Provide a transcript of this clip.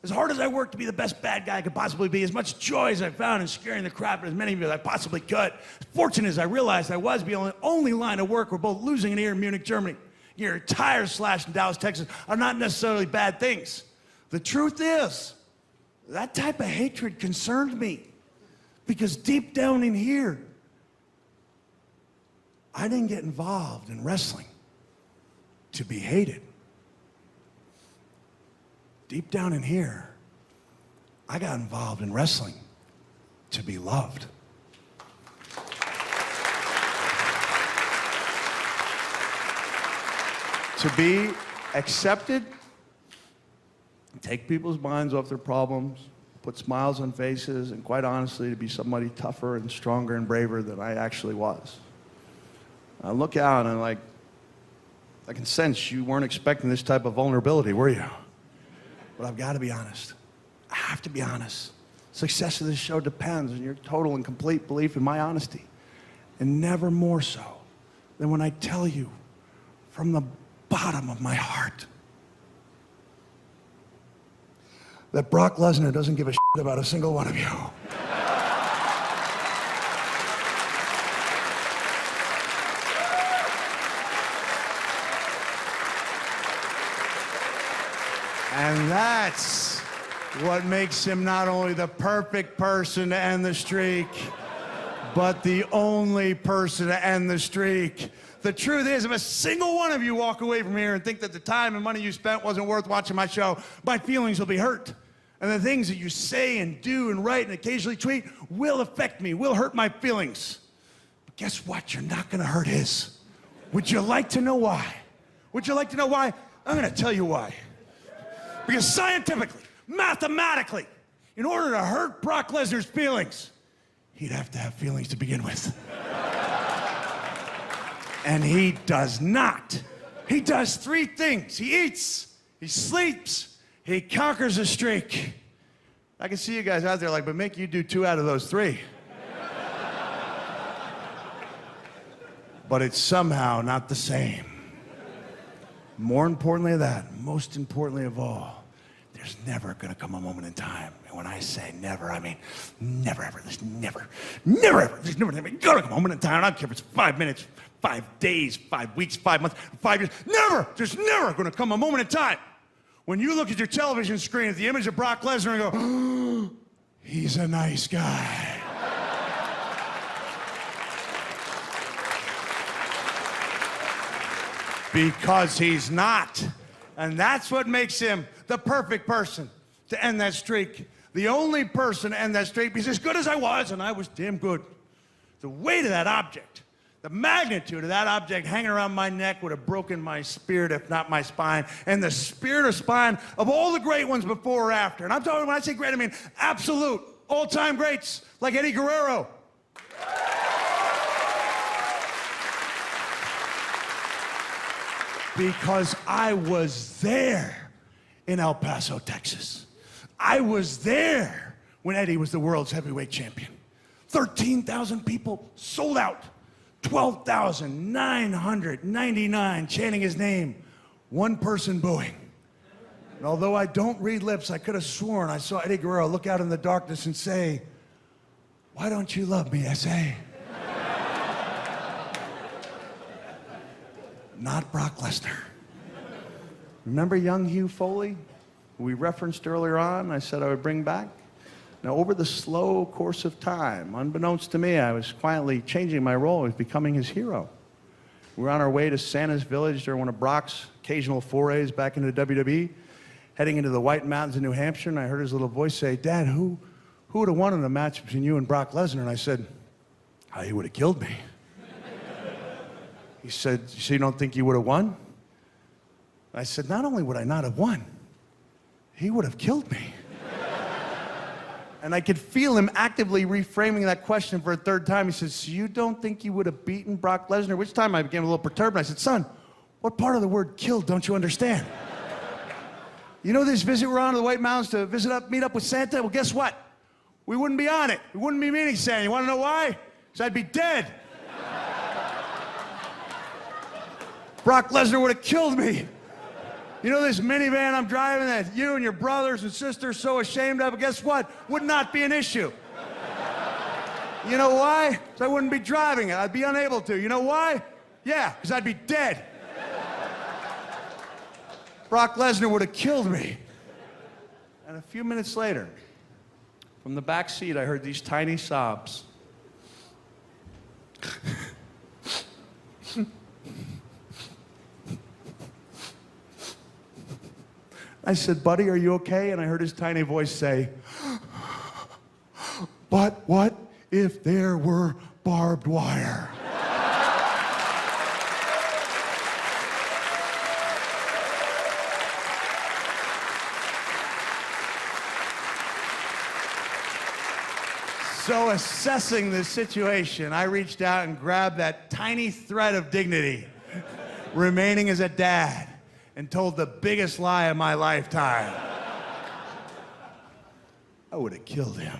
As hard as I worked to be the best bad guy I could possibly be, as much joy as I found in scaring the crap out of as many of you as I possibly could, as fortunate as I realized I was, the only line of work were both losing an ear in Munich, Germany, your tires slashed in Dallas, Texas, are not necessarily bad things. The truth is, that type of hatred concerned me, because deep down in here, I didn't get involved in wrestling to be hated. Deep down in here, I got involved in wrestling to be loved. To be accepted, take people's minds off their problems, put smiles on faces, and quite honestly, to be somebody tougher and stronger and braver than I actually was. I look out and I'm like, I can sense you weren't expecting this type of vulnerability, were you? But I've got to be honest. I have to be honest. Success of this show depends on your total and complete belief in my honesty. And never more so than when I tell you from the bottom of my heart that Brock Lesnar doesn't give a shit about a single one of you. And that's what makes him not only the perfect person to end the streak, but the only person to end the streak. The truth is, if a single one of you walk away from here and think that the time and money you spent wasn't worth watching my show, my feelings will be hurt. And the things that you say and do and write and occasionally tweet will affect me, will hurt my feelings. But guess what? You're not going to hurt his. Would you like to know why? Would you like to know why? I'm going to tell you why. Because scientifically, mathematically, in order to hurt Brock Lesnar's feelings, he'd have to have feelings to begin with. And he does not. He does three things. He eats, he sleeps, he conquers a streak. I can see you guys out there like, but Mick, you do 2 out of those 3. But it's somehow not the same. More importantly than that, most importantly of all, there's never gonna come a moment in time. And when I say never, I mean never ever. There's never ever. There's never gonna come a moment in time. I don't care if it's 5 minutes, 5 days, 5 weeks, 5 months, 5 years. Never! There's never gonna come a moment in time when you look at your television screen at the image of Brock Lesnar and go, oh, he's a nice guy. Because he's not. And that's what makes him the perfect person to end that streak. The only person to end that streak, because as good as I was, and I was damn good, the weight of that object, the magnitude of that object hanging around my neck would have broken my spirit, if not my spine, and the spirit or spine of all the great ones before or after. And I'm talking, when I say great, I mean absolute, all-time greats, like Eddie Guerrero. Because I was there in El Paso, Texas. I was there when Eddie was the world's heavyweight champion. 13,000 people sold out. 12,999 chanting his name. One person booing. And although I don't read lips, I could have sworn I saw Eddie Guerrero look out in the darkness and say, "Why don't you love me, S.A.?" Not Brock Lesnar. Remember young Hugh Foley, who we referenced earlier on, I said I would bring back? Now, over the slow course of time, unbeknownst to me, I was quietly changing my role. I was becoming his hero. We were on our way to Santa's Village during one of Brock's occasional forays back into WWE, heading into the White Mountains in New Hampshire, and I heard his little voice say, "Dad, who would have won in a match between you and Brock Lesnar?" And I said, "Oh, he would have killed me." He said, "So you don't think you would have won?" I said, "Not only would I not have won, he would have killed me." And I could feel him actively reframing that question for a third time. He said, "So you don't think you would have beaten Brock Lesnar?" Which time I became a little perturbed. I said, "Son, what part of the word killed don't you understand? You know this visit we're on to the White Mountains to meet up with Santa? Well, guess what? We wouldn't be on it. We wouldn't be meeting Santa. You want to know why? Because I'd be dead. Brock Lesnar would have killed me. You know this minivan I'm driving that you and your brothers and sisters are so ashamed of? Guess what? Would not be an issue. You know why? Because I wouldn't be driving it. I'd be unable to. You know why? Yeah, because I'd be dead. Brock Lesnar would have killed me. And a few minutes later, from the back seat, I heard these tiny sobs. I said, buddy, are you okay? And I heard his tiny voice say, but what if there were barbed wire? So assessing this situation, I reached out and grabbed that tiny thread of dignity remaining as a dad and told the biggest lie of my lifetime. I would have killed him.